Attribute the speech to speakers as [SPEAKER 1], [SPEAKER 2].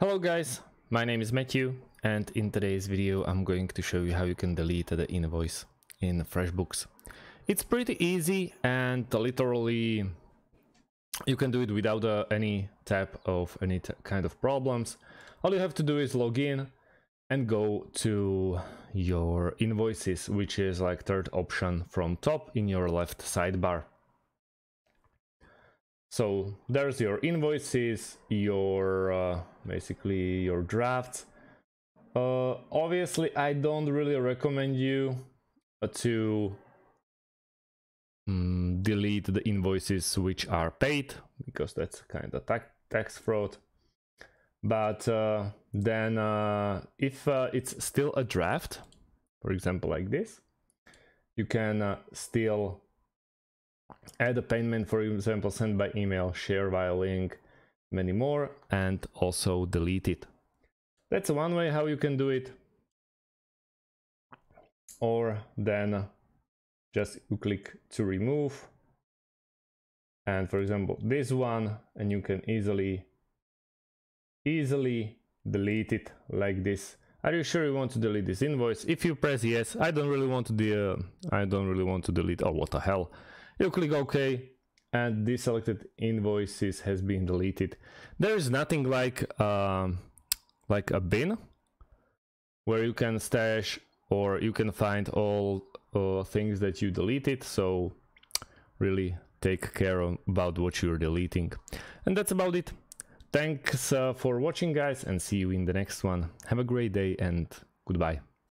[SPEAKER 1] Hello guys, my name is Matthew, and in today's video I'm going to show you how you can delete the invoice in FreshBooks. It's pretty easy, and literally you can do it without any type of kind of problems. All you have to do is log in and go to your invoices, which is like third option from top in your left sidebar. So there's your invoices, your basically your drafts. Obviously I don't really recommend you to delete the invoices which are paid, because that's kind of tax fraud. But then if it's still a draft, for example like this, you can still add a payment, for example, send by email, share via link, many more, and also delete it. That's one way how you can do it. Or then just you click to remove, and for example this one, and you can easily delete it like this. Are you sure you want to delete this invoice? If you press yes, I don't really want to delete. Oh, what the hell. You click OK, and this selected invoices has been deleted. There is nothing like a bin where you can stash or you can find all things that you deleted. So really take care about what you're deleting. And that's about it. Thanks for watching, guys, and see you in the next one. Have a great day and goodbye.